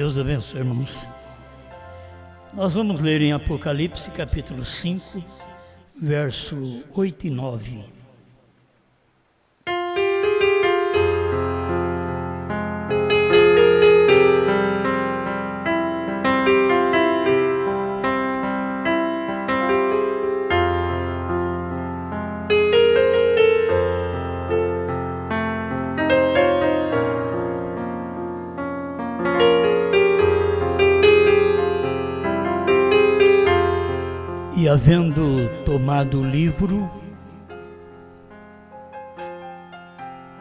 Deus abençoe, irmãos. Nós vamos ler em Apocalipse, capítulo 5, verso 8 e 9. E havendo tomado o livro,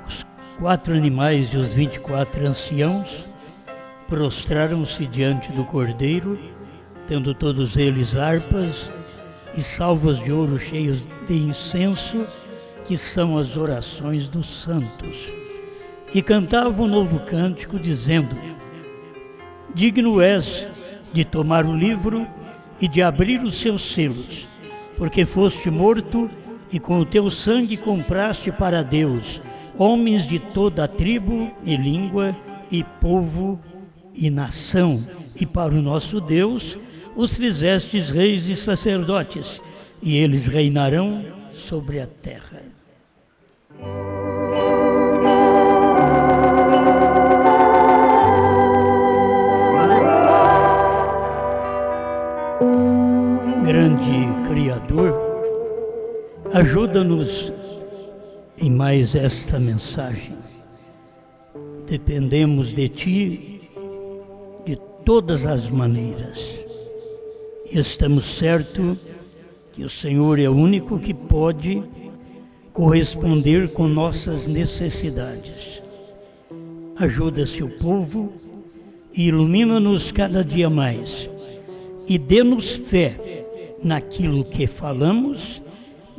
os 4 animais e os 24 anciãos prostraram-se diante do Cordeiro, tendo todos eles harpas e salvas de ouro cheios de incenso, que são as orações dos santos. E cantavam um novo cântico, dizendo: Digno és de tomar o livro e de abrir os seus selos, porque foste morto e com o teu sangue compraste para Deus homens de toda a tribo e língua e povo e nação, e para o nosso Deus os fizestes reis e sacerdotes, e eles reinarão sobre a terra. Grande Criador, ajuda-nos em mais esta mensagem. Dependemos de Ti de todas as maneiras. E estamos certos que o Senhor é o único que pode corresponder com nossas necessidades. Ajuda seu povo e ilumina-nos cada dia mais. E dê-nos fé naquilo que falamos,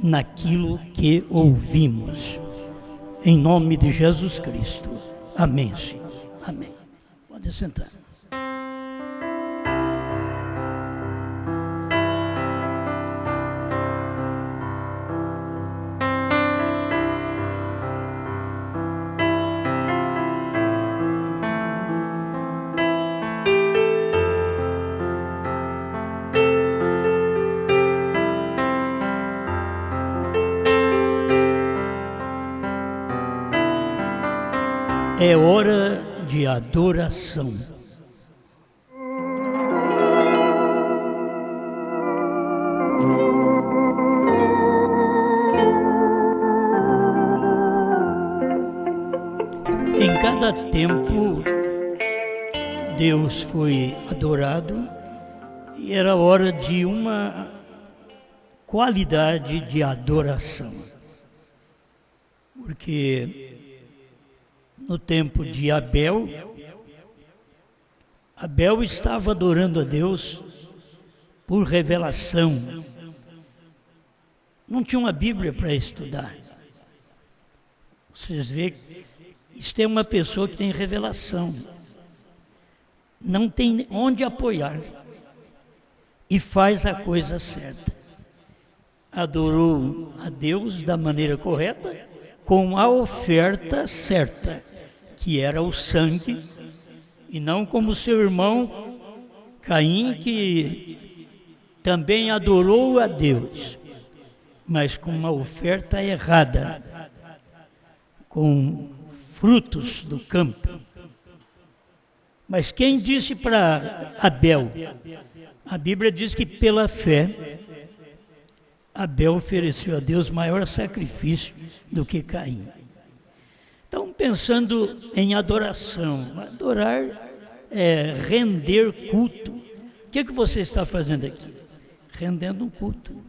naquilo que ouvimos. Em nome de Jesus Cristo. Amém, Senhor. Amém. Pode sentar. É hora de adoração. Em cada tempo, Deus foi adorado e era hora de uma qualidade de adoração. Porque no tempo de Abel estava adorando a Deus por revelação. Não tinha uma Bíblia para estudar. Vocês veem, isto é uma pessoa que tem revelação. Não tem onde apoiar. E faz a coisa certa. Adorou a Deus da maneira correta, com a oferta certa, que era o sangue, e não como seu irmão Caim, que também adorou a Deus, mas com uma oferta errada, com frutos do campo. Mas quem disse para Abel? A Bíblia diz que pela fé, Abel ofereceu a Deus maior sacrifício do que Caim. Então, pensando em adoração, adorar é render culto. O que você está fazendo aqui? Rendendo um culto.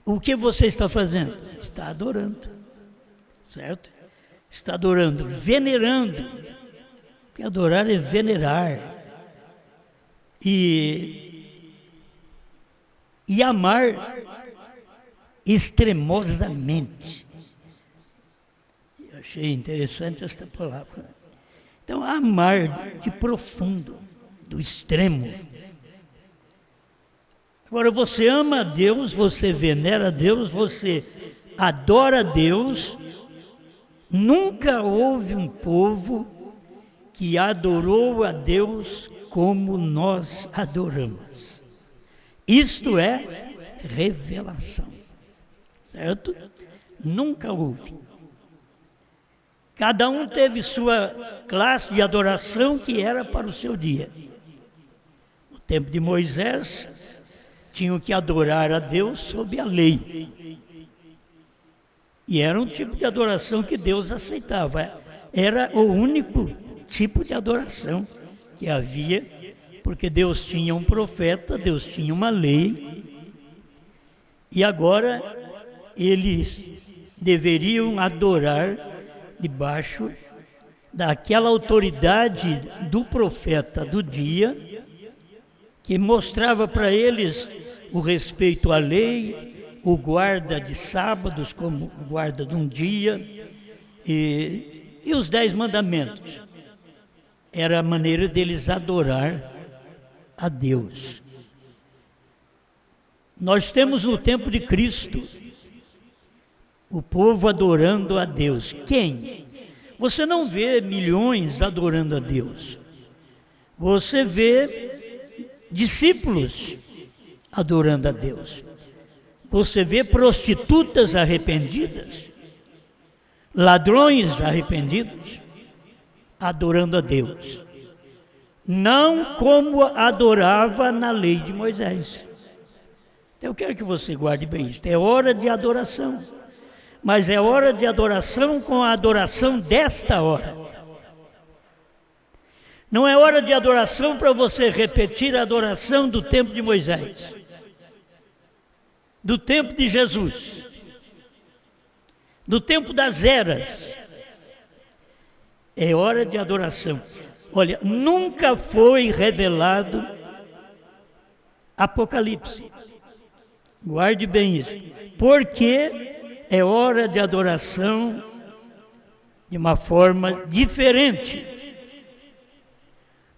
O que você está fazendo? Está adorando, certo? Está adorando, venerando. Porque adorar é venerar. E amar extremosamente. Eu achei interessante esta palavra. Então, amar de profundo, do extremo. Agora, você ama a Deus, você venera a Deus, você adora a Deus. Nunca houve um povo que adorou a Deus como nós adoramos. Isto é revelação, certo? Nunca houve. Cada um teve sua classe de adoração que era para o seu dia. No tempo de Moisés, tinham que adorar a Deus sob a lei. E era um tipo de adoração que Deus aceitava. Era o único tipo de adoração que havia, porque Deus tinha um profeta, Deus tinha uma lei, e agora eles deveriam adorar debaixo daquela autoridade do profeta do dia, que mostrava para eles o respeito à lei, o guarda de sábados como guarda de um dia, e os 10 mandamentos. Era a maneira deles adorar a Deus. Nós temos no tempo de Cristo o povo adorando a Deus. Quem? Você não vê milhões adorando a Deus. Você vê discípulos adorando a Deus. Você vê prostitutas arrependidas, ladrões arrependidos, adorando a Deus. Não como adorava na lei de Moisés. Então, eu quero que você guarde bem isso. É hora de adoração. Mas é hora de adoração com a adoração desta hora. Não é hora de adoração para você repetir a adoração do tempo de Moisés, do tempo de Jesus, do tempo das eras. É hora de adoração. Olha, nunca foi revelado Apocalipse. Guarde bem isso. Porque é hora de adoração de uma forma diferente.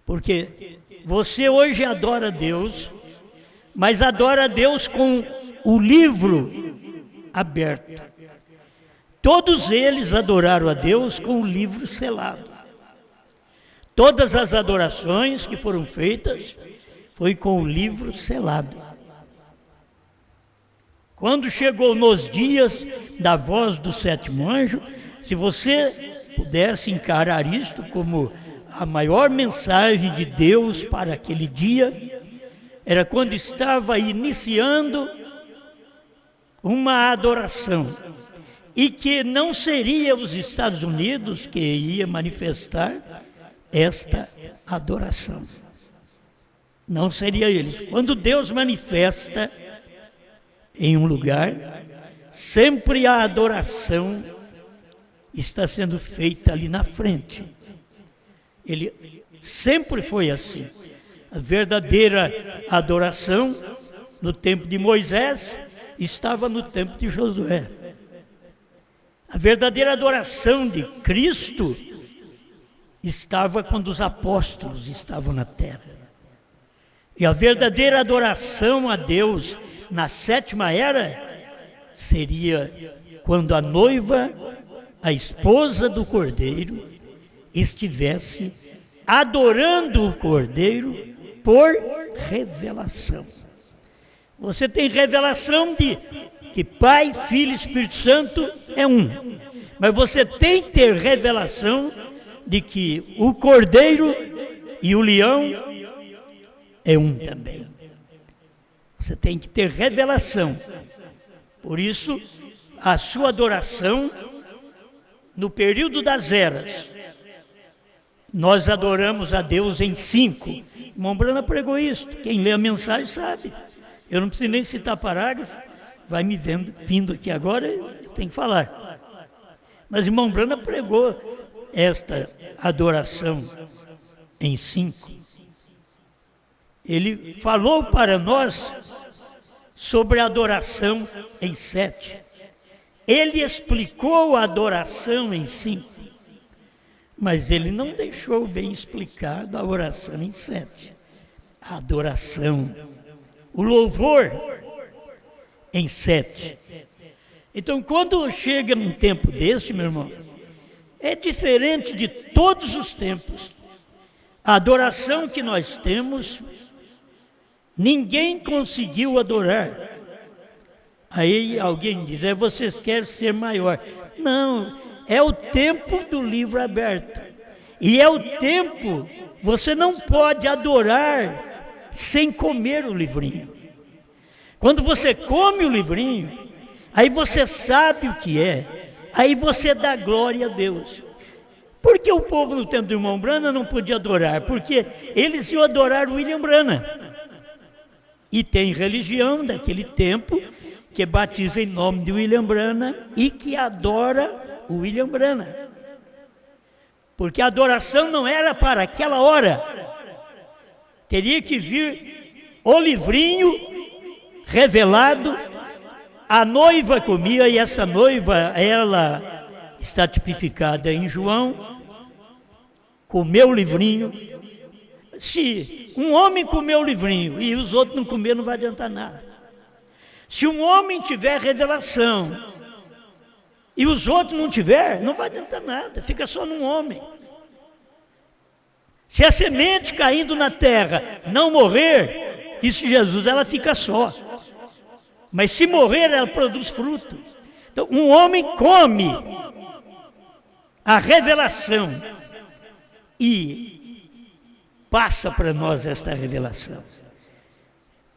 Porque você hoje adora a Deus, mas adora a Deus com o livro aberto. Todos eles adoraram a Deus com o livro selado. Todas as adorações que foram feitas foi com o livro selado. Quando chegou nos dias da voz do sétimo anjo, se você pudesse encarar isto como a maior mensagem de Deus para aquele dia, era quando estava iniciando uma adoração, e que não seria os Estados Unidos que ia manifestar esta adoração. Não seria eles. Quando Deus manifesta em um lugar, sempre a adoração está sendo feita ali na frente. Ele sempre foi assim. A verdadeira adoração no tempo de Moisés estava no tempo de Josué. A verdadeira adoração de Cristo estava quando os apóstolos estavam na terra. E a verdadeira adoração a Deus na sétima era seria quando a noiva, a esposa do Cordeiro, estivesse adorando o Cordeiro por revelação. Você tem revelação de que Pai, Filho e Espírito Santo é um. Mas você tem que ter revelação de que o Cordeiro e o leão é um também. Você tem que ter revelação. Por isso, a sua adoração, no período das eras, nós adoramos a Deus em 5. Irmão Brana pregou isso. Quem lê a mensagem sabe. Eu não preciso nem citar parágrafo. Vai me vindo aqui agora, eu tenho que falar. Mas irmão Brana pregou esta adoração em 5. Ele falou para nós sobre a adoração em 7. Ele explicou a adoração em 5. Mas ele não deixou bem explicado a oração em 7. A adoração, o louvor em 7. Então, quando chega num tempo desse, meu irmão, é diferente de todos os tempos. A adoração que nós temos, ninguém conseguiu adorar. Aí alguém diz, vocês querem ser maior. Não, é o tempo do livro aberto. E é o tempo, você não pode adorar sem comer o livrinho. Quando você come o livrinho, aí você sabe o que é, aí você dá glória a Deus. Por que o povo no tempo do irmão Branham não podia adorar? Porque eles iam adorar o William Branham. E tem religião daquele tempo que batiza em nome de William Branham e que adora o William Branham. Porque a adoração não era para aquela hora. Teria que vir o livrinho revelado, a noiva comia, e essa noiva, ela está tipificada em João, comeu o livrinho. Se um homem comeu o livrinho e os outros não comeram, não vai adiantar nada. Se um homem tiver revelação e os outros não tiver, não vai adiantar nada, fica só num homem. Se a semente caindo na terra não morrer, disse Jesus, ela fica só. Mas se morrer, ela produz fruto. Então, um homem come a revelação e passa para nós esta revelação.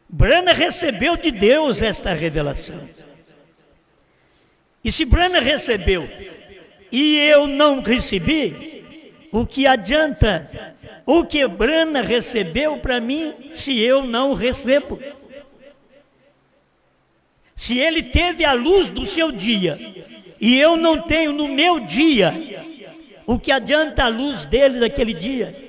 Branham recebeu de Deus esta revelação. E se Branham recebeu e eu não recebi, o que adianta o que Branham recebeu para mim se eu não recebo? Se ele teve a luz do seu dia e eu não tenho no meu dia, o que adianta a luz dele daquele dia?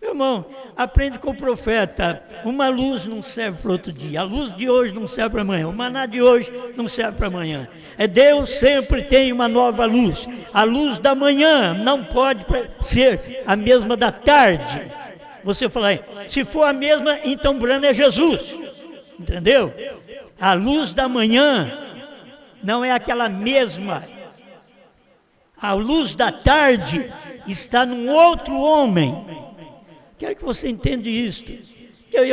Meu irmão, aprende com o profeta, uma luz não serve para outro dia, a luz de hoje não serve para amanhã, o maná de hoje não serve para amanhã. Deus sempre tem uma nova luz. A luz da manhã não pode ser a mesma da tarde. Você fala, se for a mesma, então Branham é Jesus, entendeu? A luz da manhã não é aquela mesma. A luz da tarde está num outro homem. Quero que você entenda isto.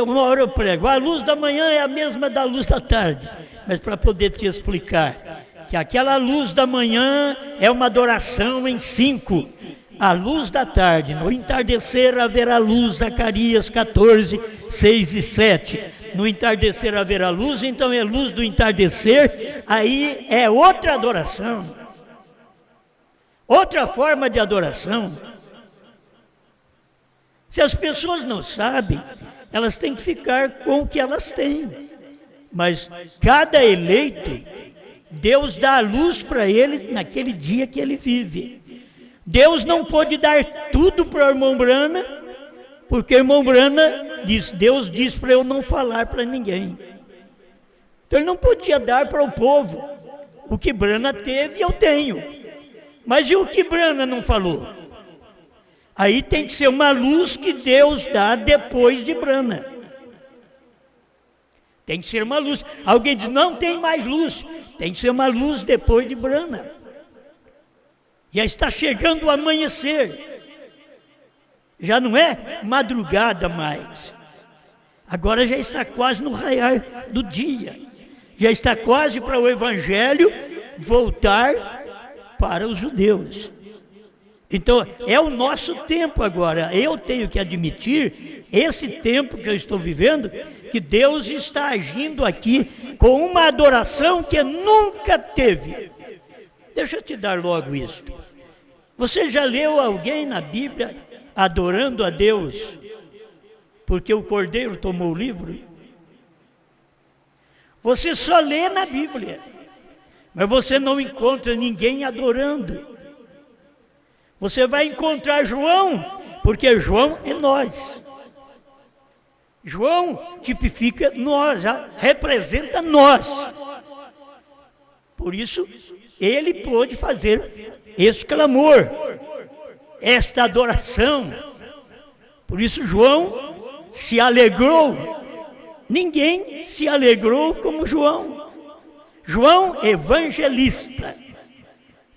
Uma hora eu prego, a luz da manhã é a mesma da luz da tarde. Mas para poder te explicar, que aquela luz da manhã é uma adoração em 5. A luz da tarde, no entardecer haverá luz, Zacarias 14, 6 e 7. No entardecer haverá luz, então é luz do entardecer, aí é outra adoração. Outra forma de adoração. Se as pessoas não sabem, elas têm que ficar com o que elas têm. Mas cada eleito, Deus dá a luz para ele naquele dia que ele vive. Deus não pôde dar tudo para o irmão Branham, porque o irmão Branham diz, Deus diz para eu não falar para ninguém. Então ele não podia dar para o povo. O que Branham teve, eu tenho. Mas e o que Branham não falou? Aí tem que ser uma luz que Deus dá depois de Branham. Tem que ser uma luz. Alguém diz, não tem mais luz. Tem que ser uma luz depois de Branham. Já está chegando o amanhecer. Já não é madrugada mais. Agora já está quase no raiar do dia. Já está quase para o Evangelho voltar para os judeus. Então, é o nosso tempo agora. Eu tenho que admitir, esse tempo que eu estou vivendo, que Deus está agindo aqui com uma adoração que nunca teve. Deixa eu te dar logo isso. Você já leu alguém na Bíblia adorando a Deus porque o Cordeiro tomou o livro? Você só lê na Bíblia, mas você não encontra ninguém adorando. Você vai encontrar João, porque João é nós. João tipifica nós, representa nós. Por isso, ele pôde fazer esse clamor, esta adoração. Por isso, João se alegrou. Ninguém se alegrou como João. João evangelista.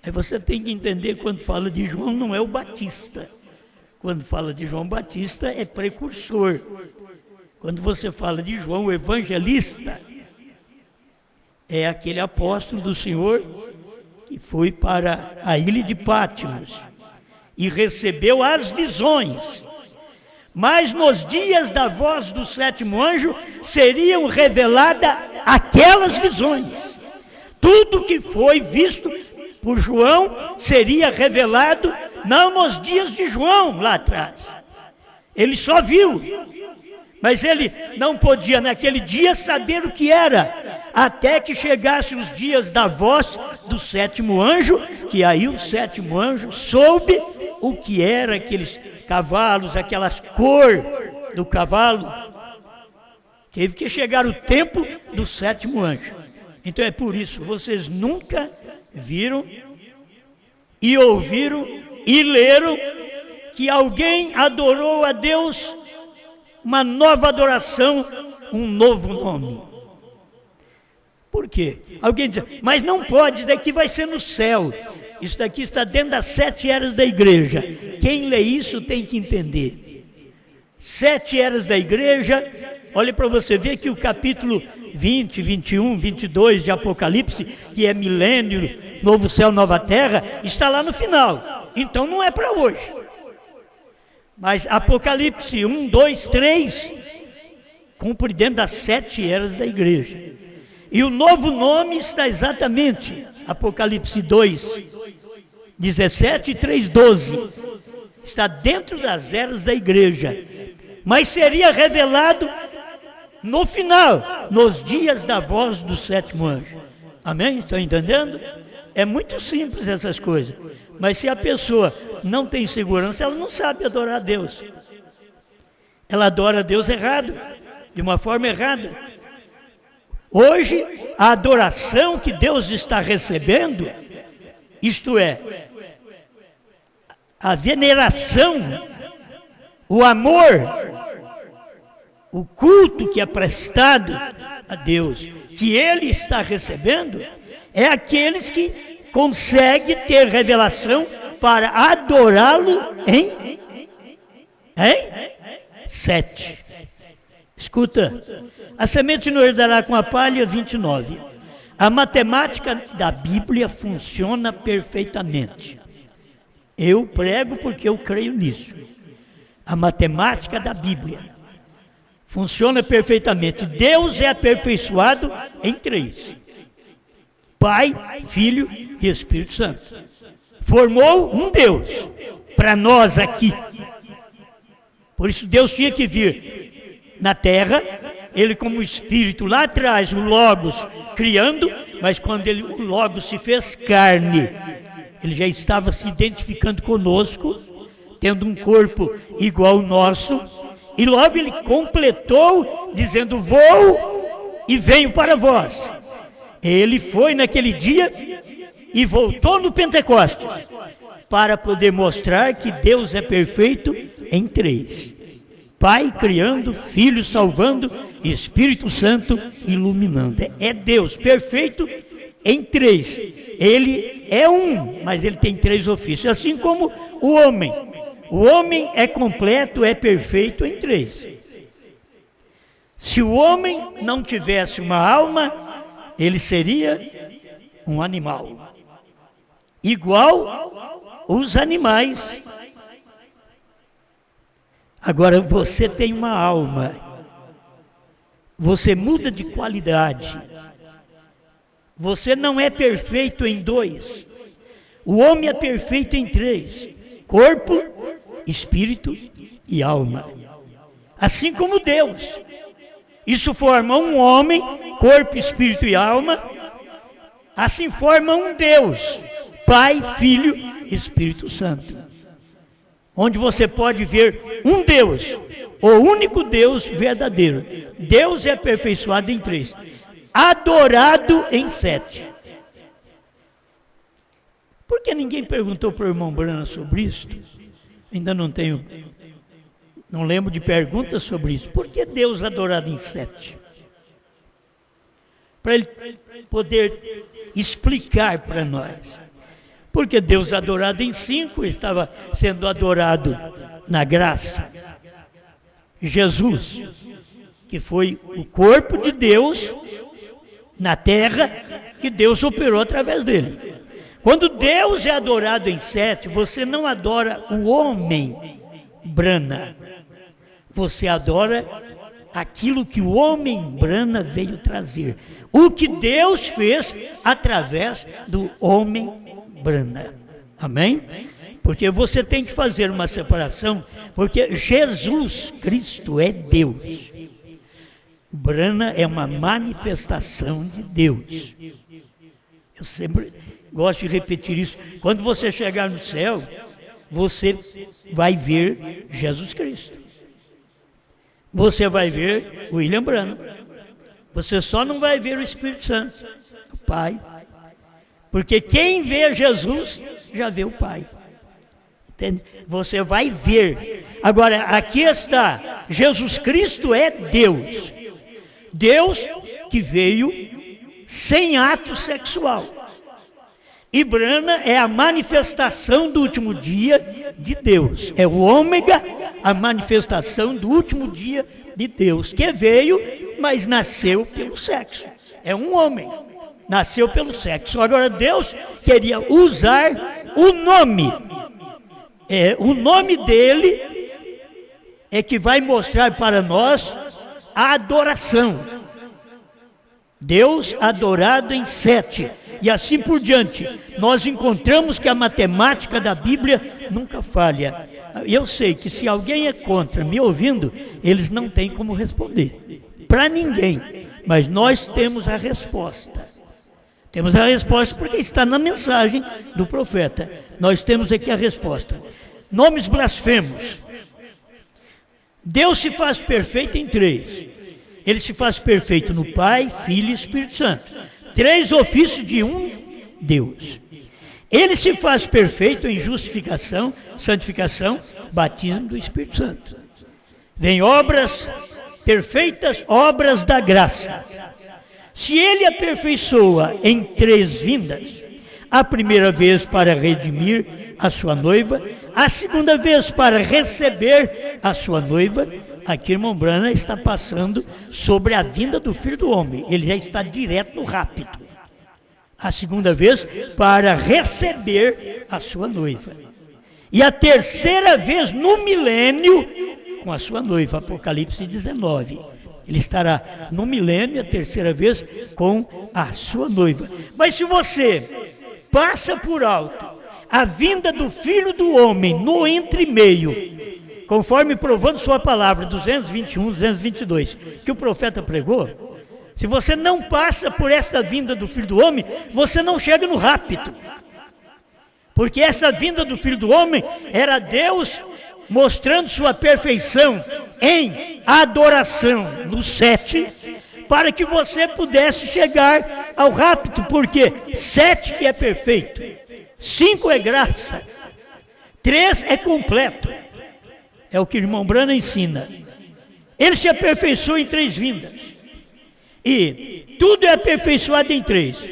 Aí você tem que entender, quando fala de João, não é o Batista. quando fala de João Batista, é precursor. Quando você fala de João, o evangelista, é aquele apóstolo do Senhor que foi para a ilha de Patmos e recebeu as visões. Mas nos dias da voz do sétimo anjo seriam reveladas aquelas visões. Tudo que foi visto por João seria revelado não nos dias de João lá atrás. Ele só viu, mas ele não podia naquele dia saber o que era, até que chegasse os dias da voz do sétimo anjo, que aí o sétimo anjo soube o que era aqueles cavalos, aquelas cor do cavalo. Teve que chegar o tempo do sétimo anjo. Então é por isso, vocês nunca viram e ouviram e leram que alguém adorou a Deus uma nova adoração, um novo nome. Por quê? Alguém diz, mas não pode, isso daqui vai ser no céu. Isso daqui está dentro das 7 eras da igreja. Quem lê isso tem que entender. 7 eras da igreja, olha para você ver que o capítulo 20, 21, 22 de Apocalipse, que é milênio, novo céu, nova terra, está lá no final. Então não é para hoje. Mas Apocalipse 1, 2, 3, cumpre dentro das 7 eras da igreja. E o novo nome está exatamente, Apocalipse 2, 17 e 3, 12. Está dentro das eras da igreja. Mas seria revelado no final, nos dias da voz do sétimo anjo. Amém? Estão entendendo? É muito simples essas coisas. Mas se a pessoa não tem segurança, ela não sabe adorar a Deus. Ela adora a Deus errado, de uma forma errada. Hoje, a adoração que Deus está recebendo, isto é, a veneração, o amor, o culto que é prestado a Deus, que Ele está recebendo, é aqueles que conseguem ter revelação para adorá-lo em 7. Escuta, a semente não herdará com a palha, 29. A matemática da Bíblia funciona perfeitamente. Eu prego porque eu creio nisso. A matemática da Bíblia funciona perfeitamente. Deus é aperfeiçoado em 3. Pai, Filho e Espírito Santo. Formou um Deus para nós aqui. Por isso Deus tinha que vir na terra, Ele como Espírito lá atrás, o Logos, criando, mas quando o Logos se fez carne, Ele já estava se identificando conosco, tendo um corpo igual ao nosso, e logo Ele completou, dizendo, vou e venho para vós. Ele foi naquele dia e voltou no Pentecostes, para poder mostrar que Deus é perfeito em 3. Pai criando, Filho salvando, Espírito Santo iluminando. É Deus perfeito em 3. Ele é um, mas ele tem 3 ofícios, assim como o homem. O homem é completo, é perfeito em 3. Se o homem não tivesse uma alma, ele seria um animal. Igual os animais. Agora você tem uma alma. Você muda de qualidade. Você não é perfeito em 2. O homem é perfeito em 3. Corpo, espírito e alma. Assim como Deus. Isso forma um homem, corpo, espírito e alma. Assim forma um Deus, Pai, Filho e Espírito Santo. Onde você pode ver um Deus, o único Deus verdadeiro. Deus é aperfeiçoado em 3, adorado em 7. Por que ninguém perguntou para o irmão Brana sobre isso? Ainda não lembro de perguntas sobre isso. Por que Deus adorado em 7? Para ele poder explicar para nós. Porque Deus adorado em 5 estava sendo adorado na graça. Jesus, que foi o corpo de Deus na terra, que Deus operou através dele. Quando Deus é adorado em 7, você não adora o homem Brana, você adora aquilo que o homem Brana veio trazer, o que Deus fez através do homem Brana. Amém? Porque você tem que fazer uma separação, porque Jesus Cristo é Deus. Brana é uma manifestação de Deus. Eu sempre gosto de repetir isso. Quando você chegar no céu, você vai ver Jesus Cristo. Você vai ver William Branham. Você só não vai ver o Espírito Santo, o Pai. Porque quem vê Jesus, já vê o Pai. Entende? Você vai ver. Agora, aqui está. Jesus Cristo é Deus. Deus que veio sem ato sexual. E Brana é a manifestação do último dia de Deus. É o ômega, a manifestação do último dia de Deus, que veio, mas nasceu pelo sexo. É um homem, nasceu pelo sexo. Agora Deus queria usar o nome. O nome dele é que vai mostrar para nós a adoração. Deus adorado em 7. E assim por diante, nós encontramos que a matemática da Bíblia nunca falha. Eu sei que se alguém é contra me ouvindo, eles não têm como responder. Para ninguém. Mas nós temos a resposta. Temos a resposta porque está na mensagem do profeta. Nós temos aqui a resposta. Nomes blasfemos. Deus se faz perfeito em 3. Ele se faz perfeito no Pai, Filho e Espírito Santo. 3 ofícios de um Deus. Ele se faz perfeito em justificação, santificação, batismo do Espírito Santo. Vem obras, perfeitas obras da graça. Se ele aperfeiçoa em 3 vindas, a primeira vez para redimir a sua noiva, a segunda vez para receber a sua noiva. Aqui, irmão Brana está passando sobre a vinda do Filho do Homem. Ele já está direto no rápido. A segunda vez para receber a sua noiva. E a terceira vez no milênio com a sua noiva. Apocalipse 19. Ele estará no milênio, a terceira vez, com a sua noiva. Mas se você passa por alto a vinda do Filho do Homem no entremeio, conforme provando sua palavra, 221, 222, que o profeta pregou, se você não passa por esta vinda do Filho do Homem, você não chega no rápido. Porque essa vinda do Filho do Homem era Deus mostrando sua perfeição em adoração no 7, para que você pudesse chegar ao rápido, porque 7 que é perfeito, 5 é graça, 3 é completo. É o que o irmão Brana ensina. Ele se aperfeiçoou em 3 vindas. E tudo é aperfeiçoado em 3.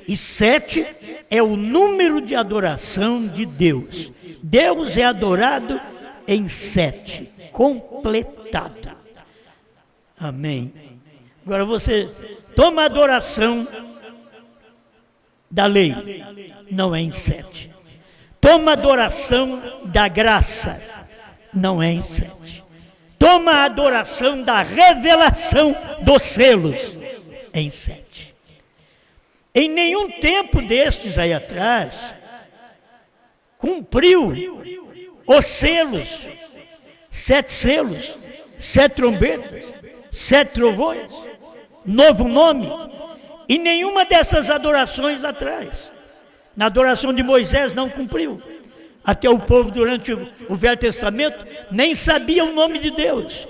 E 7 é o número de adoração de Deus. Deus é adorado em 7. Completado. Amém. Agora você toma a adoração da lei. Não é em 7. Toma a adoração da graça. Não é em 7. Toma a adoração da revelação dos selos. Em 7. Em nenhum tempo destes aí atrás, cumpriu os selos. 7 selos, 7 trombetas, 7 trovões, novo nome. E nenhuma dessas adorações atrás. Na adoração de Moisés não cumpriu. Até o povo durante o Velho Testamento nem sabia o nome de Deus.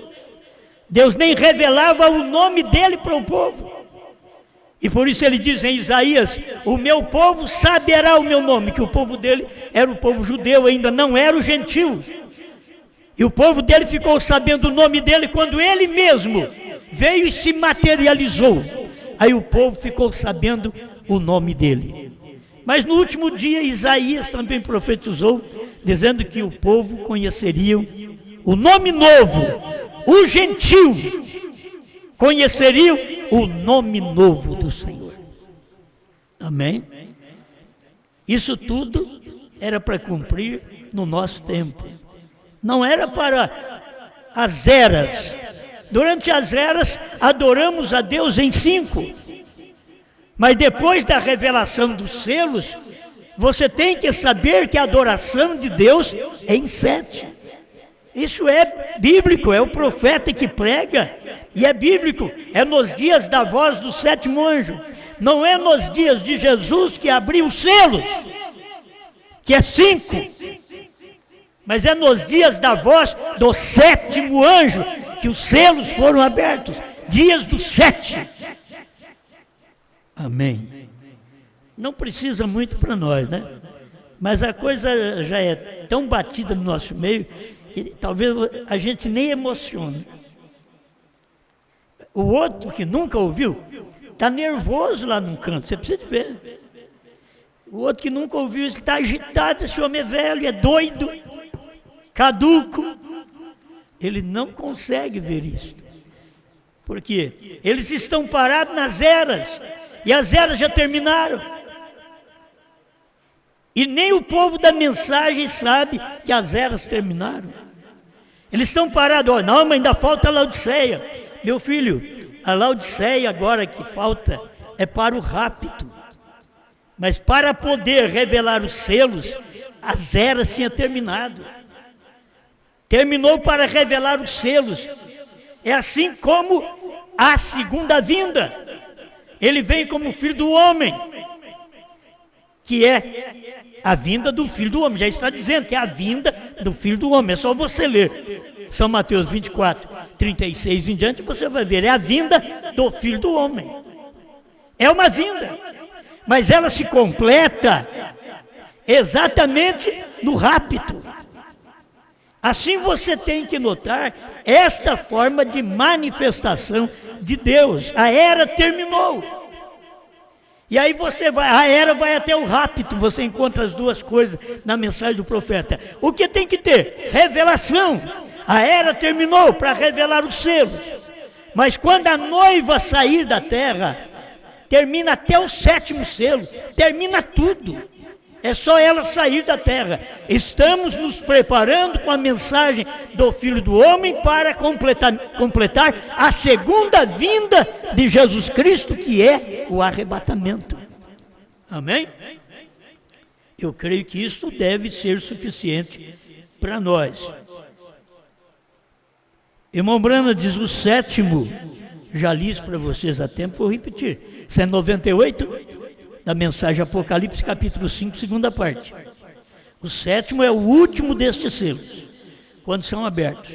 Deus nem revelava o nome dele para o povo. E por isso ele diz em Isaías, o meu povo saberá o meu nome, que o povo dele era o povo judeu, ainda não era o gentil. E o povo dele ficou sabendo o nome dele quando ele mesmo veio e se materializou. Aí o povo ficou sabendo o nome dele. Mas no último dia, Isaías também profetizou, dizendo que o povo conheceria o nome novo, o gentil conheceriam o nome novo do Senhor. Amém? Isso tudo era para cumprir no nosso tempo. Não era para as eras. Durante as eras, adoramos a Deus em 5. Mas depois da revelação dos selos, você tem que saber que a adoração de Deus é em 7. Isso é bíblico, é o profeta que prega, e é bíblico, é nos dias da voz do 7º anjo. Não é nos dias de Jesus que abriu os selos, que é 5, mas é nos dias da voz do 7º anjo que os selos foram abertos, dias do 7. Amém. Não precisa muito para nós, né? Mas a coisa já é tão batida no nosso meio que talvez a gente nem emocione. O outro que nunca ouviu está nervoso lá num canto, você precisa ver. O outro que nunca ouviu isso está agitado, esse homem é velho, é doido, caduco. Ele não consegue ver isso. Por quê? Eles estão parados nas eras, e as eras já terminaram. E nem o povo da mensagem sabe que as eras terminaram. Eles estão parados, oh, não, mas ainda falta a Laodiceia. Meu filho, a Laodiceia agora que falta é para o rapto. Mas para poder revelar os selos, as eras tinham terminado. Terminou para revelar os selos. É assim como a segunda vinda. Ele vem como filho do homem, que é a vinda do Filho do Homem. Já está dizendo que é a vinda do Filho do Homem. É só você ler São Mateus 24, 36 em diante, você vai ver. É a vinda do Filho do Homem. É uma vinda, mas ela se completa exatamente no rapto. Assim você tem que notar esta forma de manifestação de Deus. A era terminou. E aí você vai, a era vai até o rapto, você encontra as duas coisas na mensagem do profeta. O que tem que ter? Revelação. A era terminou para revelar os selos. Mas quando a noiva sair da terra, termina até o 7º selo, termina tudo. É só ela sair da terra. Estamos nos preparando com a mensagem do Filho do Homem para completar a segunda vinda de Jesus Cristo, que é o arrebatamento. Amém? Eu creio que isso deve ser suficiente para nós. Irmão Brana diz o 7º, já li isso para vocês há tempo, vou repetir. 198 da mensagem Apocalipse, capítulo 5, segunda parte. O 7º é o último destes selos, quando são abertos.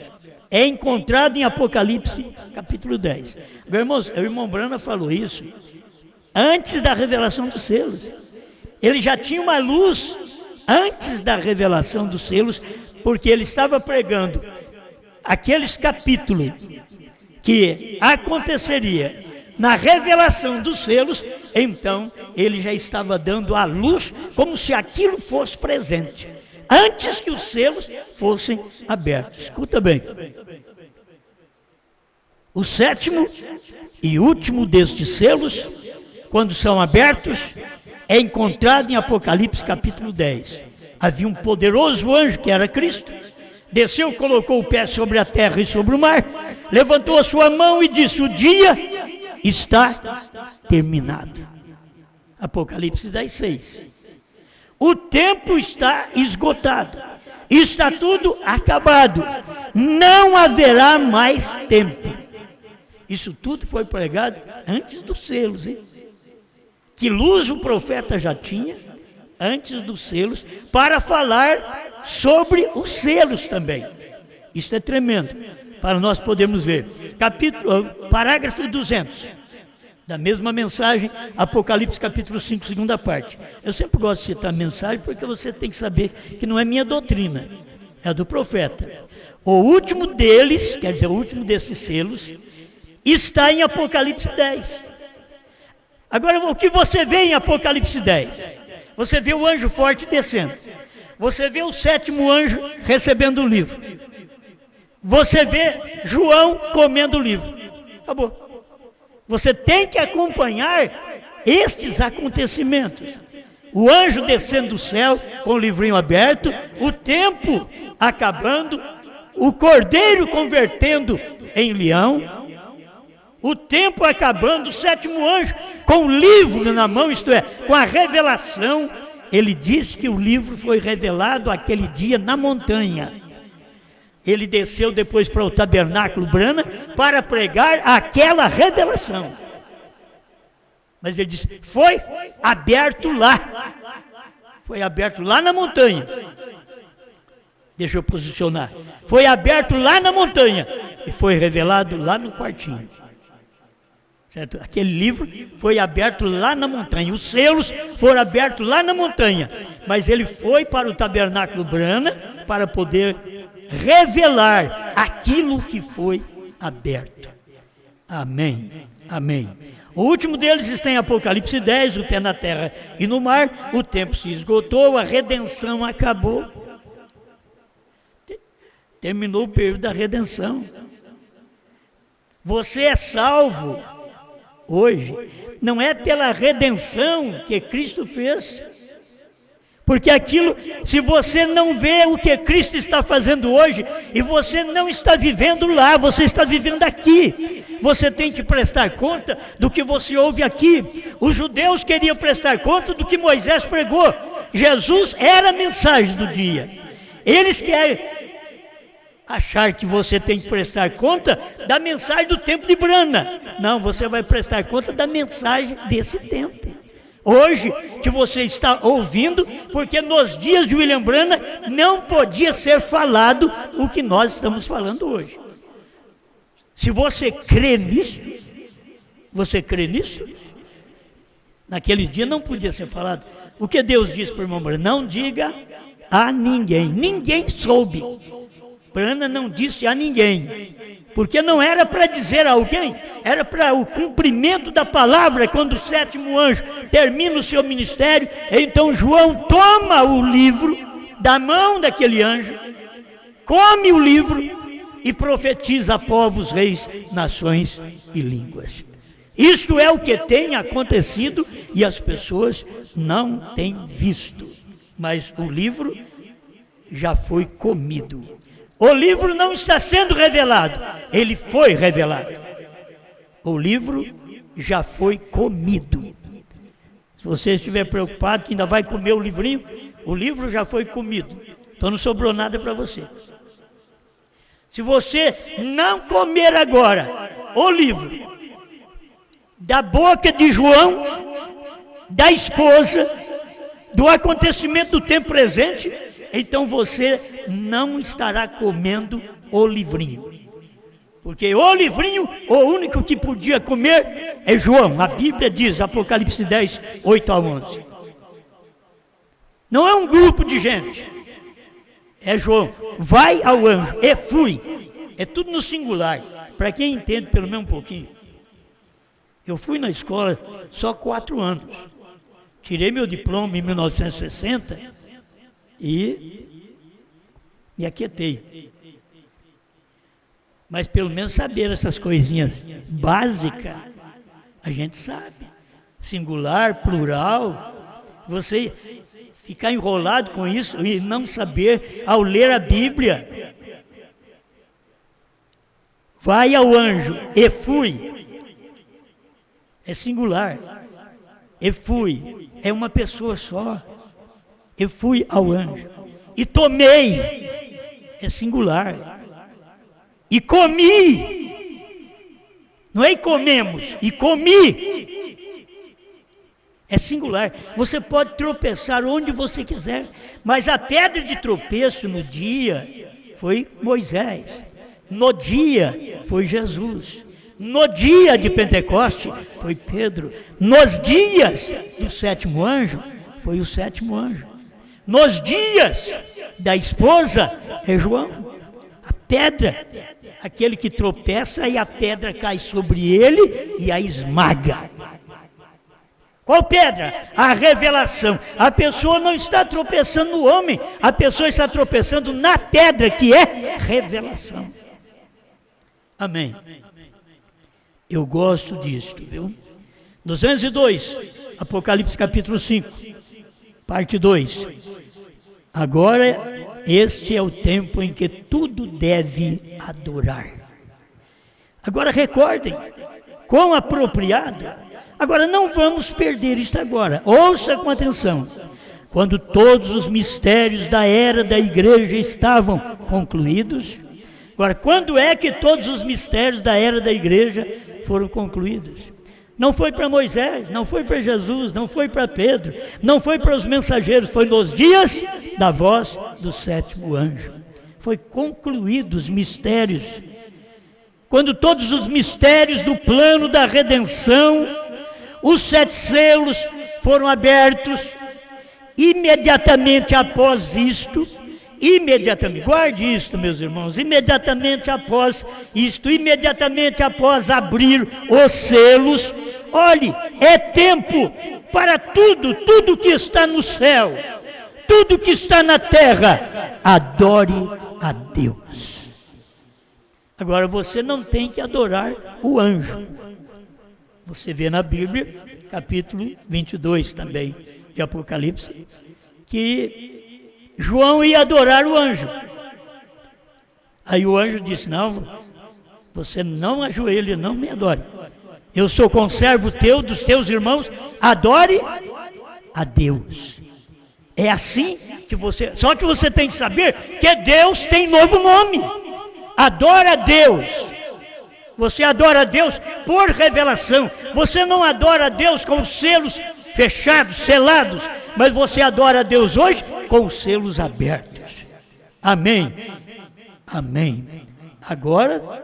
É encontrado em Apocalipse, capítulo 10. Meu irmão, o irmão Brana falou isso antes da revelação dos selos. Ele já tinha uma luz antes da revelação dos selos, porque ele estava pregando aqueles capítulos que aconteceria na revelação dos selos. Então ele já estava dando a luz como se aquilo fosse presente, antes que os selos fossem abertos. Escuta bem. O 7º e último destes selos, quando são abertos, é encontrado em Apocalipse capítulo 10. Havia um poderoso anjo, que era Cristo, desceu, colocou o pé sobre a terra e sobre o mar, levantou a sua mão e disse: o dia está terminado. Apocalipse 10, 6. O tempo está esgotado. Está tudo acabado. Não haverá mais tempo. Isso tudo foi pregado antes dos selos, hein? Que luz o profeta já tinha antes dos selos para falar sobre os selos também. Isso é tremendo, para nós podermos ver. Parágrafo 200, da mesma mensagem, Apocalipse capítulo 5, segunda parte. Eu sempre gosto de citar a mensagem, porque você tem que saber que não é minha doutrina, é a do profeta. O último deles, quer dizer, o último desses selos, está em Apocalipse 10. Agora, o que você vê em Apocalipse 10? Você vê o anjo forte descendo. Você vê o 7º anjo recebendo o livro. Você vê João comendo o livro. Acabou. Você tem que acompanhar estes acontecimentos. O anjo descendo do céu com o livrinho aberto, o tempo acabando, o cordeiro convertendo em leão, o tempo acabando, o 7º anjo com o livro na mão, isto é, com a revelação. Ele diz que o livro foi revelado aquele dia na montanha. Ele desceu depois para o tabernáculo Brana para pregar aquela revelação. Mas ele disse, foi aberto lá. Foi aberto lá na montanha. Deixa eu posicionar. Foi aberto lá na montanha e foi revelado lá no quartinho. Certo? Aquele livro foi aberto lá na montanha. Os selos foram abertos lá na montanha. Mas ele foi para o tabernáculo Brana para poder revelar aquilo que foi aberto. Amém. Amém. O último deles está em Apocalipse 10, o pé na terra e no mar. O tempo se esgotou, a redenção acabou. Terminou o período da redenção. Você é salvo hoje, não é pela redenção que Cristo fez. Porque aquilo, se você não vê o que Cristo está fazendo hoje, e você não está vivendo lá, você está vivendo aqui. Você tem que prestar conta do que você ouve aqui. Os judeus queriam prestar conta do que Moisés pregou. Jesus era a mensagem do dia. Eles querem achar que você tem que prestar conta da mensagem do tempo de Brana. Não, você vai prestar conta da mensagem desse tempo. Hoje, que você está ouvindo, porque nos dias de William Brana não podia ser falado o que nós estamos falando hoje. Se você crê nisso, naquele dia não podia ser falado. O que Deus disse para o irmão Brana? Não diga a ninguém. Ninguém soube. Brana não disse a ninguém. Porque não era para dizer a alguém, era para o cumprimento da palavra. Quando o 7º anjo termina o seu ministério, então João toma o livro da mão daquele anjo, come o livro e profetiza a povos, reis, nações e línguas. Isto é o que tem acontecido e as pessoas não têm visto. Mas o livro já foi comido. O livro não está sendo revelado, ele foi revelado. O livro já foi comido. Se você estiver preocupado que ainda vai comer o livrinho, o livro já foi comido. Então não sobrou nada para você. Se você não comer agora o livro da boca de João, da esposa, do acontecimento do tempo presente, então você não estará comendo o livrinho. Porque o livrinho, o único que podia comer é João. A Bíblia diz, Apocalipse 10, 8 a 11. Não é um grupo de gente. É João. Vai ao anjo e fui. É tudo no singular. Para quem entende pelo menos um pouquinho. Eu fui na escola só 4 anos. Tirei meu diploma em 1960 e me aquietei. Mas pelo menos saber essas coisinhas básicas, a gente sabe. Singular, plural. Você ficar enrolado com isso e não saber ao ler a Bíblia. Vai ao anjo e fui. É singular. E fui. É uma pessoa só. Eu fui ao anjo e tomei, é singular, e comi, não é e comemos, e comi, é singular. Você pode tropeçar onde você quiser, mas a pedra de tropeço no dia foi Moisés, no dia foi Jesus, no dia de Pentecoste foi Pedro, nos dias do 7º anjo foi o 7º anjo. Nos dias da esposa é João. A pedra, aquele que tropeça e a pedra cai sobre ele e a esmaga. Qual pedra? A revelação. A pessoa não está tropeçando no homem, a pessoa está tropeçando na pedra, que é revelação. Amém. Eu gosto disto, viu? 202, Apocalipse capítulo 5, parte 2. Agora, este é o tempo em que tudo deve adorar. Agora recordem, quão apropriado. Agora não vamos perder isto agora. Ouça com atenção. Quando todos os mistérios da era da igreja estavam concluídos. Agora, quando é que todos os mistérios da era da igreja foram concluídos? Não foi para Moisés, não foi para Jesus, não foi para Pedro, não foi para os mensageiros, foi nos dias da voz do sétimo anjo. Foi concluídos os mistérios. Quando todos os mistérios do plano da redenção, os 7 selos foram abertos, imediatamente após isto, guarde isto, meus irmãos, imediatamente após isto, imediatamente após abrir os selos, olhe, é tempo para tudo que está no céu, tudo que está na terra, adore a Deus. Agora você não tem que adorar o anjo. Você vê na Bíblia, capítulo 22 também, de Apocalipse, que João ia adorar o anjo. Aí o anjo disse, não, você não ajoelhe, não me adore. Eu sou conservo teu, dos teus irmãos, adore a Deus. É assim que você, só que você tem que saber que Deus tem novo nome. Adora a Deus. Você adora a Deus por revelação. Você não adora a Deus com os selos fechados, selados, mas você adora a Deus hoje com os selos abertos. Amém. Amém. Agora,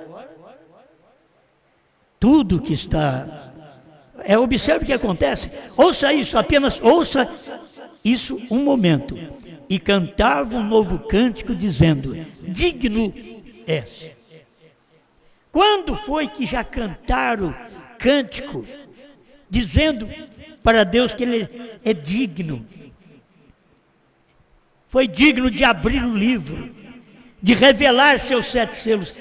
tudo que está... observe o que acontece. Ouça isso, apenas ouça isso um momento. E cantava um novo cântico dizendo, digno és. Quando foi que já cantaram cântico, dizendo para Deus que Ele é digno? Foi digno de abrir o livro, de revelar seus 7 selos.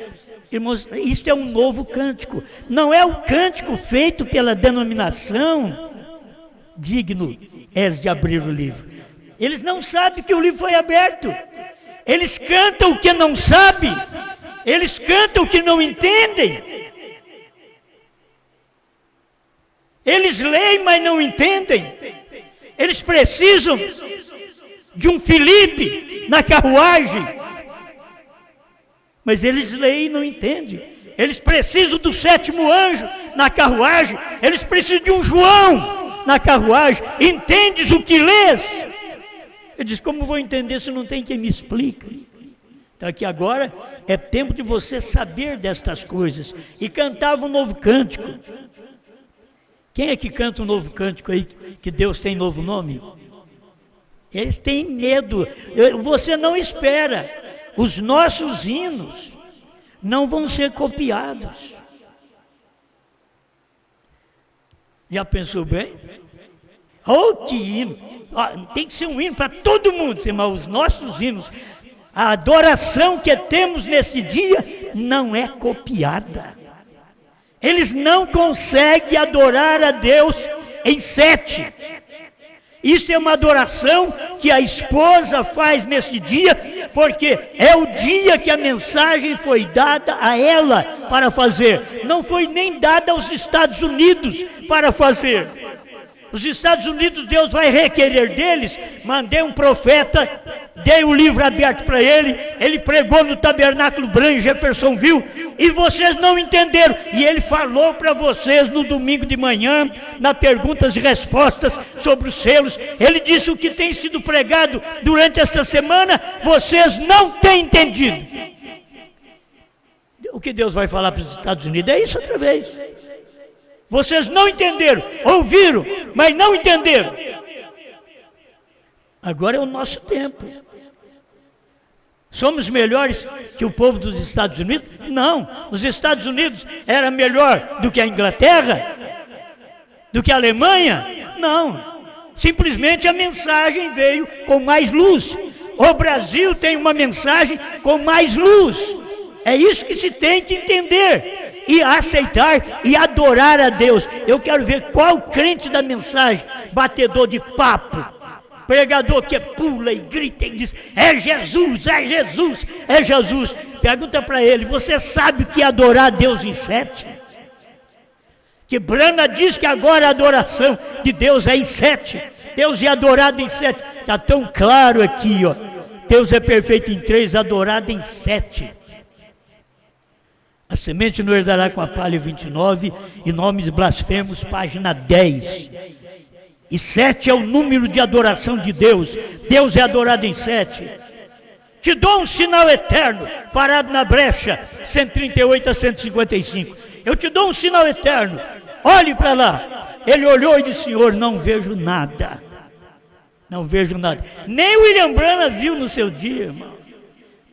Irmãos, isto é um novo cântico. Não é o cântico feito pela denominação, digno és de abrir o livro. Eles não sabem que o livro foi aberto. Eles cantam o que não sabem. Eles cantam o que não entendem. Eles leem, mas não entendem. Eles precisam de um Filipe na carruagem. Mas eles leem e não entendem. Eles precisam do 7º anjo na carruagem. Eles precisam de um João na carruagem. Entendes o que lês? Ele diz, como vou entender se não tem quem me explique? Então aqui agora é tempo de você saber destas coisas. E cantava um novo cântico. Quem é que canta um novo cântico aí, que Deus tem novo nome? Eles têm medo. Você não espera. Os nossos hinos não vão ser copiados. Já pensou bem? Oh, que hino! Tem que ser um hino para todo mundo, mas os nossos hinos... A adoração que temos nesse dia não é copiada. Eles não conseguem adorar a Deus em 7. Isso é uma adoração que a esposa faz nesse dia, porque é o dia que a mensagem foi dada a ela para fazer. Não foi nem dada aos Estados Unidos para fazer. Os Estados Unidos, Deus vai requerer deles. Mandei um profeta, dei o livro aberto para ele pregou no Tabernáculo Branco, Jeffersonville, e vocês não entenderam. E ele falou para vocês no domingo de manhã, na perguntas e respostas sobre os selos. Ele disse o que tem sido pregado durante esta semana, vocês não têm entendido. O que Deus vai falar para os Estados Unidos é isso outra vez. Vocês não entenderam, ouviram, mas não entenderam. Agora é o nosso tempo. Somos melhores que o povo dos Estados Unidos? Não, os Estados Unidos era melhor do que a Inglaterra, do que a Alemanha? Não, simplesmente a mensagem veio com mais luz. O Brasil tem uma mensagem com mais luz. É isso que se tem que entender e aceitar e adorar a Deus. Eu quero ver qual crente da mensagem, batedor de papo, pregador que pula e grita e diz: é Jesus, é Jesus, é Jesus. Pergunta para ele: você sabe o que é adorar a Deus em sete? Que Brana diz que agora a adoração de Deus é em sete. Deus é adorado em sete. Está tão claro aqui, ó. Deus é perfeito em três, adorado em sete. A semente não herdará com a palha, 29, e nomes blasfemos, página 10. E sete é o número de adoração de Deus. Deus é adorado em sete. Te dou um sinal eterno, parado na brecha, 138 a 155. Eu te dou um sinal eterno. Olhe para lá. Ele olhou e disse: Senhor, não vejo nada. Não vejo nada. Nem o William Branham viu no seu dia, irmão.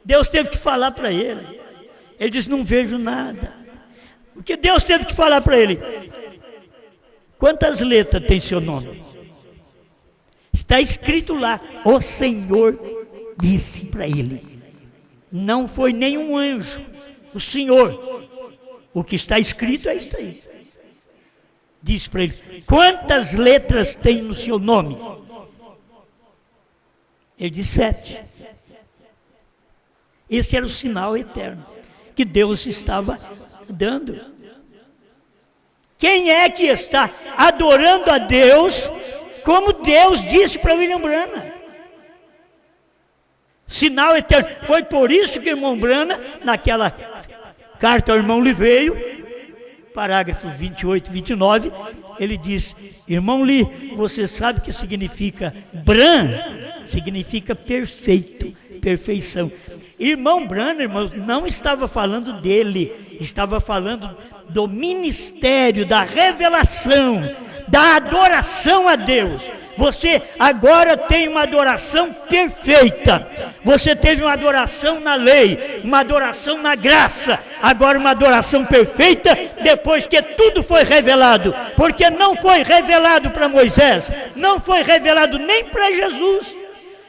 Deus teve que falar para ele. Ele disse: não vejo nada. O que Deus teve que falar para ele? Quantas letras tem seu nome? Está escrito lá: o Senhor disse para ele. Não foi nenhum anjo, o Senhor. O que está escrito é isso aí. Disse para ele: quantas letras tem no seu nome? Ele disse: 7. Esse era o sinal eterno que Deus estava dando. Quem é que está adorando a Deus como Deus disse para William Branham? Sinal eterno. Foi por isso que o irmão Branham, naquela carta ao irmão Liveio, parágrafo 28 e 29, ele diz: irmão Lee, você sabe o que significa Bran? Significa perfeito, perfeição. Irmão Branham, irmãos, não estava falando dele, estava falando do ministério, da revelação, da adoração a Deus. Você agora tem uma adoração perfeita. Você teve uma adoração na lei, uma adoração na graça, agora uma adoração perfeita depois que tudo foi revelado. Porque não foi revelado para Moisés, não foi revelado nem para Jesus.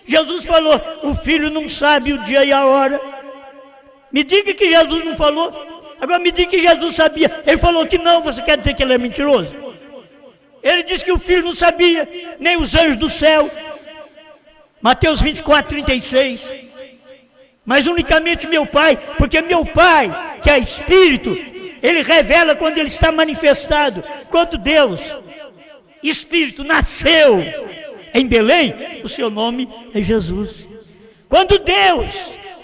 Jesus falou: o filho não sabe o dia e a hora. Me diga que Jesus não falou. Agora me diga que Jesus sabia. Ele falou que não. Você quer dizer que ele é mentiroso? Ele disse que o filho não sabia, nem os anjos do céu. Mateus 24, 36. Mas unicamente meu Pai, porque meu Pai, que é Espírito, ele revela quando ele está manifestado. Quando Deus, Espírito, nasceu em Belém, o seu nome é Jesus. Quando Deus,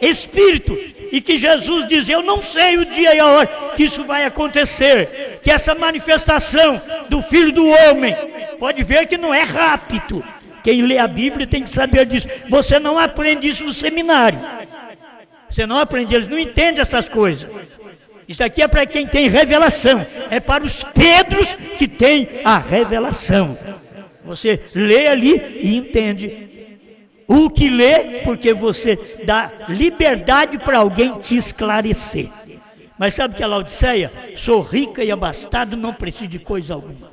Espírito, e que Jesus diz: eu não sei o dia e a hora que isso vai acontecer, que essa manifestação do Filho do Homem, pode ver que não é rápido. Quem lê a Bíblia tem que saber disso. Você não aprende isso no seminário. Você não aprende, eles não entendem essas coisas. Isso aqui é para quem tem revelação, é para os Pedros que têm a revelação. Você lê ali e entende o que lê, porque você dá liberdade para alguém te esclarecer. Mas sabe que a Laodiceia? Sou rica e abastado, não preciso de coisa alguma.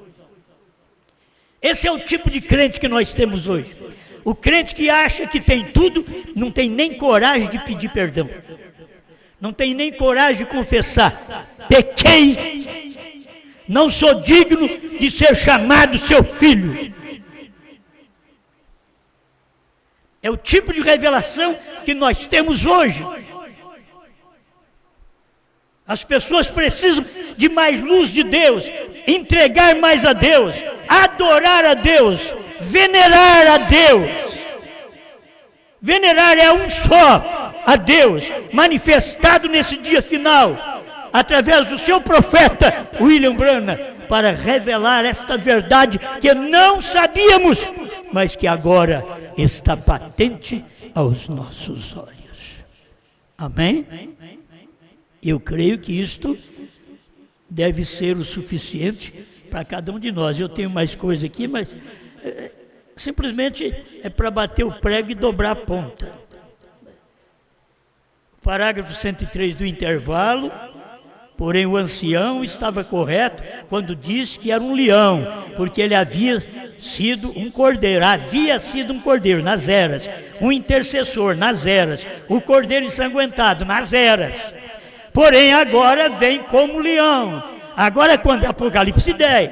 Esse é o tipo de crente que nós temos hoje. O crente que acha que tem tudo, não tem nem coragem de pedir perdão. Não tem nem coragem de confessar: pequei, não sou digno de ser chamado seu filho. É o tipo de revelação que nós temos hoje. As pessoas precisam de mais luz de Deus, entregar mais a Deus, adorar a Deus, venerar a Deus. Venerar é um só a Deus, manifestado nesse dia final, através do seu profeta William Branham, para revelar esta verdade que não sabíamos, mas que agora está patente aos nossos olhos. Amém? Eu creio que isto deve ser o suficiente para cada um de nós. Eu tenho mais coisa aqui, mas simplesmente é para bater o prego e dobrar a ponta. Parágrafo 103 do intervalo. Porém o ancião estava correto quando disse que era um leão, porque ele havia sido um cordeiro, havia sido um cordeiro nas eras, um intercessor nas eras, o cordeiro ensanguentado nas eras. Porém agora vem como leão. Agora quando Apocalipse 10,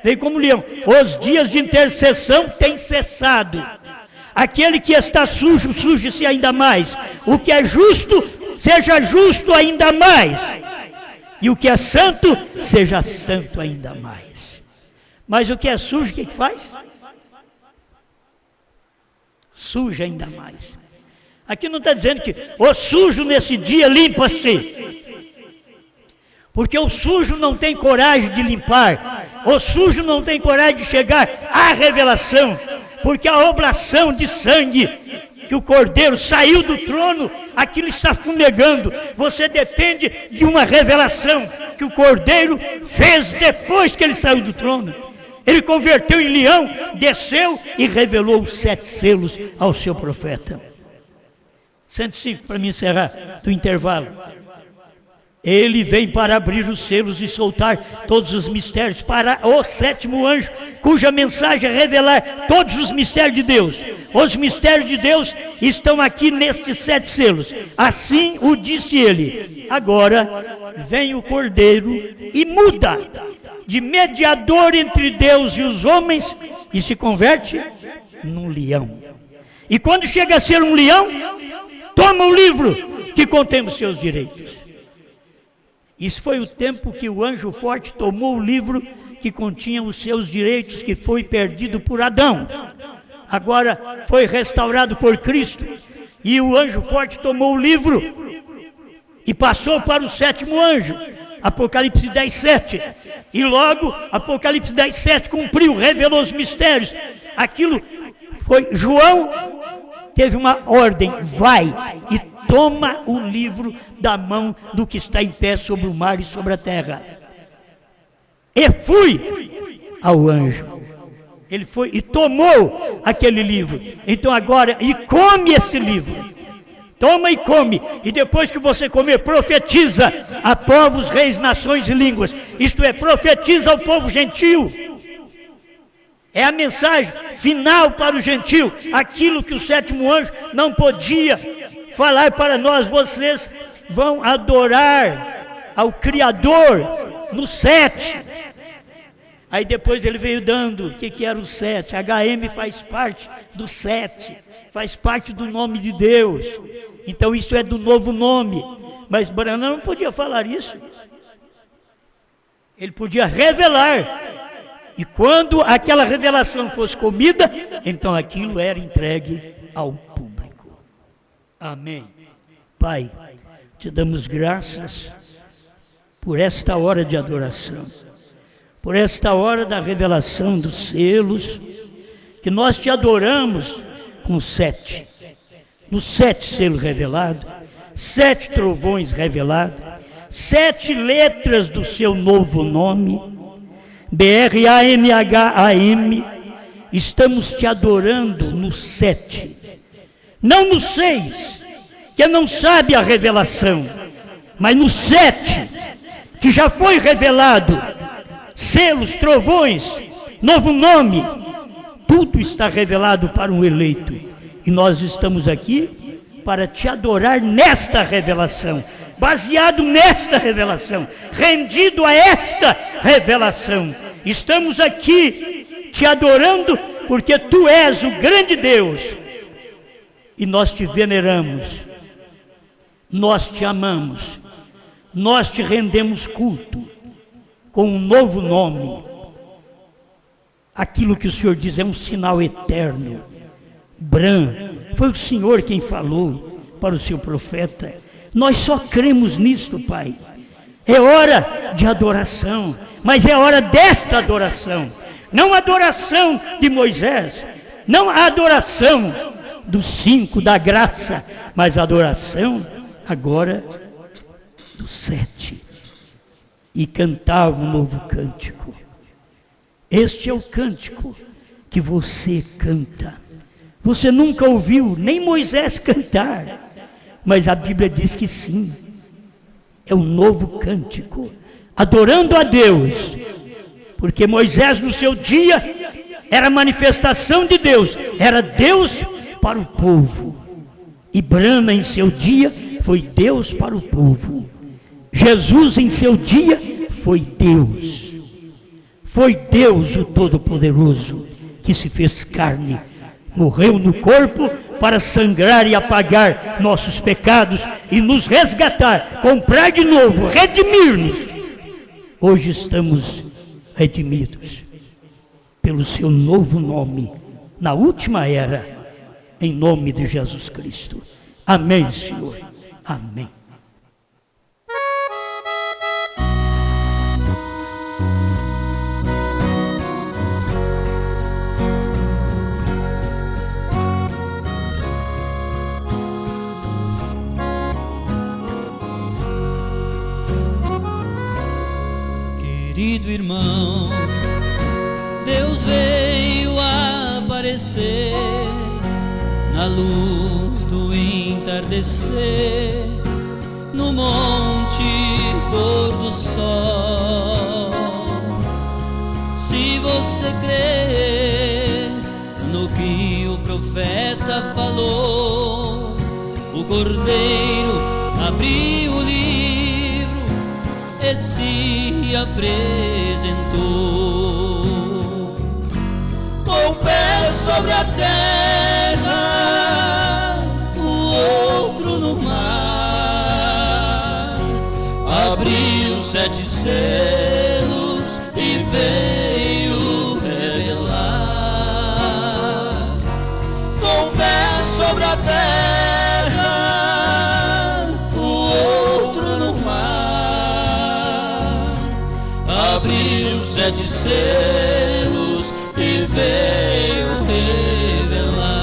vem como leão. Os dias de intercessão têm cessado. Aquele que está sujo, suje-se ainda mais. O que é justo, seja justo ainda mais. E o que é santo, seja santo ainda mais. Mas o que é sujo, o que faz? Suja ainda mais. Aqui não está dizendo que o sujo nesse dia limpa-se. Porque o sujo não tem coragem de limpar. O sujo não tem coragem de chegar à revelação. Porque a oblação de sangue que o cordeiro saiu do trono, aquilo está fumegando. Você depende de uma revelação que o cordeiro fez depois que ele saiu do trono. Ele converteu em leão, desceu e revelou os 7 selos ao seu profeta. 105, para me encerrar do intervalo. Ele vem para abrir os selos e soltar todos os mistérios para o 7º anjo, cuja mensagem é revelar todos os mistérios de Deus. Os mistérios de Deus estão aqui nestes 7 selos. Assim o disse ele. Agora vem o cordeiro e muda de mediador entre Deus e os homens e se converte num leão. E quando chega a ser um leão, toma o livro que contém os seus direitos. Isso foi o tempo que o anjo forte tomou o livro que continha os seus direitos, que foi perdido por Adão. Agora foi restaurado por Cristo. E o anjo forte tomou o livro e passou para o 7º anjo. Apocalipse 10, 7. E logo, Apocalipse 10, 7 cumpriu, revelou os mistérios. Aquilo foi, João teve uma ordem, vai e toma o livro da mão do que está em pé sobre o mar e sobre a terra. E fui ao anjo. Ele foi e tomou aquele livro. Então agora, e come esse livro. Toma e come. E depois que você comer, profetiza a povos, reis, nações e línguas. Isto é, profetiza ao povo gentil. É a mensagem final para o gentil. Aquilo que o 7º anjo não podia falar para nós. Vocês vão adorar ao Criador no 7. Aí depois ele veio dando o que era o 7. HM faz parte do 7. Faz parte do nome de Deus. Então isso é do novo nome. Mas Branham não podia falar isso. Ele podia revelar. E quando aquela revelação fosse comida, então aquilo era entregue ao público. Amém. Pai, te damos graças por esta hora de adoração, por esta hora da revelação dos selos, que nós te adoramos com 7. Nos 7 selos revelados, 7 trovões revelados, 7 letras do seu novo nome, BRANHAM, estamos te adorando no 7, não no 6, que não sabe a revelação, mas no 7, que já foi revelado, selos, trovões, novo nome, tudo está revelado para um eleito, e nós estamos aqui para te adorar nesta revelação, baseado nesta revelação, rendido a esta revelação. Estamos aqui te adorando porque tu és o grande Deus e nós te veneramos, nós te amamos, nós te rendemos culto com um novo nome. Aquilo que o Senhor diz é um sinal eterno. Bran, foi o Senhor quem falou para o seu profeta. Nós só cremos nisto, Pai. É hora de adoração, mas é hora desta adoração. Não a adoração de Moisés, não a adoração dos 5 da graça, mas a adoração agora dos 7. E cantava um novo cântico. Este é o cântico que você canta. Você nunca ouviu nem Moisés cantar, mas a Bíblia diz que sim. É um novo cântico, adorando a Deus, porque Moisés no seu dia era a manifestação de Deus, era Deus para o povo. E Brahma em seu dia foi Deus para o povo. Jesus em seu dia foi Deus. Foi Deus o Todo-Poderoso que se fez carne, morreu no corpo para sangrar e apagar nossos pecados e nos resgatar, comprar de novo, redimir-nos. Hoje estamos redimidos pelo seu novo nome, na última era, em nome de Jesus Cristo. Amém, Senhor. Amém. Querido irmão, Deus veio aparecer na luz do entardecer, no monte pôr do sol. Se você crê no que o profeta falou, o Cordeiro abriu o livro e se apresentou, com o pé sobre a terra, o outro no mar, abriu 7 selos e veio revelar, com o pé sobre a terra, o outro no mar, abriu 7 selos e veio revelar.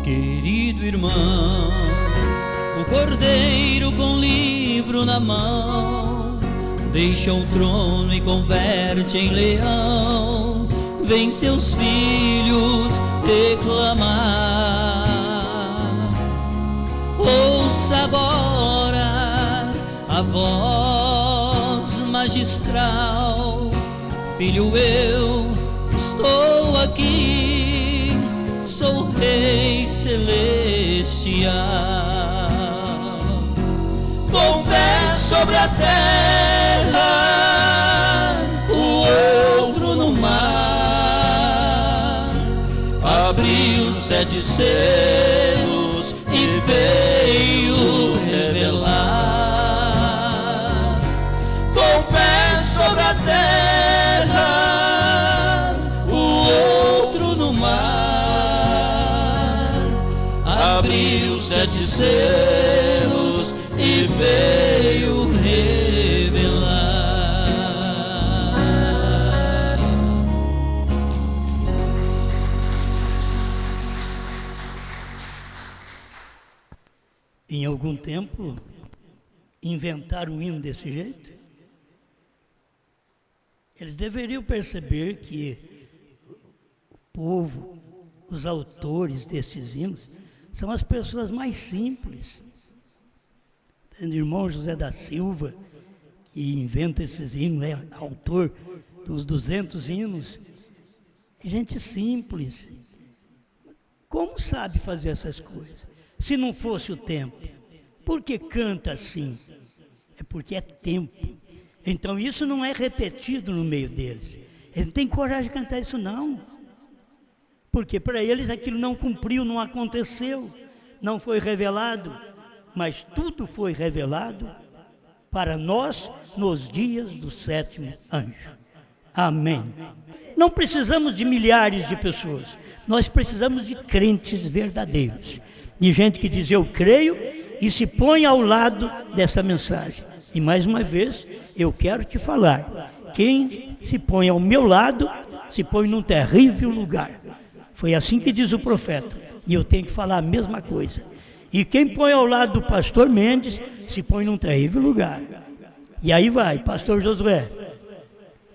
Querido irmão, o Cordeiro com livro na mão deixa o trono e converte em leão, vem seus filhos reclamar. Ouça agora a voz magistral: filho, eu estou aqui, sou o Rei Celestial, com o pé sobre a terra, o outro no mar, abriu 7 selos e veio revelar, com o pé sobre a terra, o outro no mar, abriu 7 selos e veio revelar. Em algum tempo, inventaram um hino desse jeito. Eles deveriam perceber que o povo, os autores desses hinos, são as pessoas mais simples. O irmão José da Silva, que inventa esses hinos, é autor dos 200 hinos, é gente simples. Como sabe fazer essas coisas? Se não fosse o tempo, por que canta assim? É porque é tempo. Então isso não é repetido no meio deles. Eles não têm coragem de cantar isso não. Porque para eles aquilo não cumpriu, não aconteceu, não foi revelado. Mas tudo foi revelado para nós nos dias do 7º anjo. Amém. Não precisamos de milhares de pessoas, nós precisamos de crentes verdadeiros, de gente que diz eu creio e se põe ao lado dessa mensagem. E mais uma vez, eu quero te falar, quem se põe ao meu lado, se põe num terrível lugar. Foi assim que diz o profeta, e eu tenho que falar a mesma coisa. E quem põe ao lado do pastor Mendes, se põe num terrível lugar. E aí vai, pastor Josué,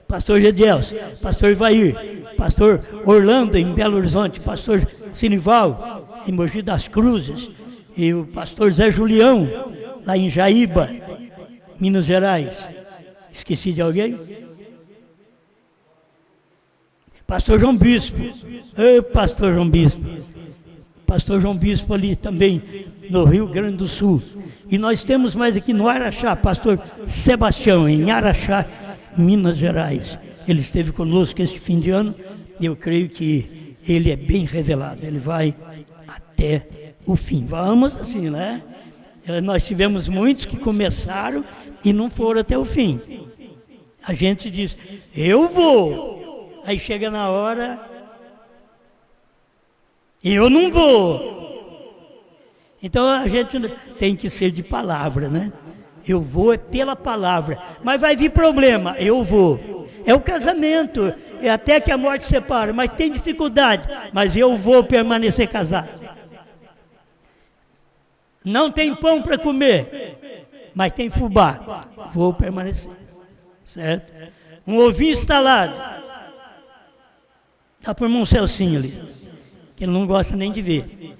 pastor Gedielson, pastor Ivair, pastor Orlando em Belo Horizonte, pastor Sinival em Mogi das Cruzes, e o pastor Zé Julião lá em Jaíba, Minas Gerais. Esqueci de alguém? Pastor João Bispo. Ei, pastor João Bispo. Pastor João Bispo ali também, no Rio Grande do Sul. E nós temos mais aqui no Araxá, pastor Sebastião, em Araxá, Minas Gerais. Ele esteve conosco este fim de ano e eu creio que ele é bem revelado. Ele vai até o fim. Vamos assim, né? Nós tivemos muitos que começaram e não foram até o fim. A gente diz, eu vou. Aí chega na hora, eu não vou. Então a gente tem que ser de palavra, né? Eu vou é pela palavra. Mas vai vir problema, eu vou. É o casamento, é até que a morte separa, mas tem dificuldade. Mas eu vou permanecer casado. Não tem pão para comer, mas tem fubá. Vou permanecer. Certo? Um ovinho instalado. Dá para o irmão Celcinho ali, que ele não gosta nem de ver.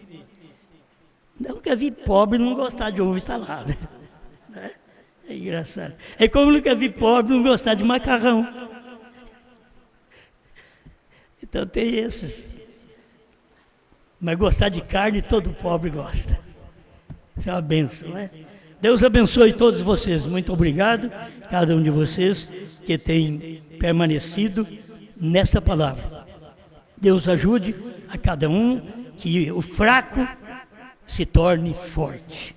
Eu nunca vi pobre não gostar de ovo instalado. É engraçado. É como eu nunca vi pobre não gostar de macarrão. Então tem esses. Mas gostar de carne todo pobre gosta. Isso é uma bênção, né? Deus abençoe todos vocês. Muito obrigado, cada um de vocês que tem permanecido nessa palavra. Deus ajude a cada um que o fraco se torne forte.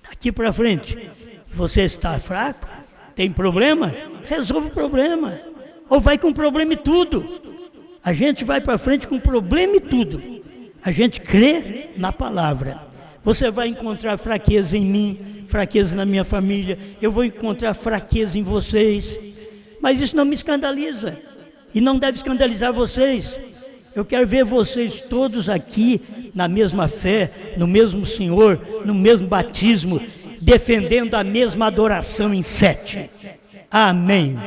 Daqui para frente, você está fraco, tem problema? Resolve o problema. Ou vai com problema e tudo. A gente vai para frente com problema e tudo. A gente crê na palavra. Você vai encontrar fraqueza em mim, fraqueza na minha família, eu vou encontrar fraqueza em vocês, mas isso não me escandaliza, e não deve escandalizar vocês. Eu quero ver vocês todos aqui, na mesma fé, no mesmo Senhor, no mesmo batismo, defendendo a mesma adoração em 7. Amém.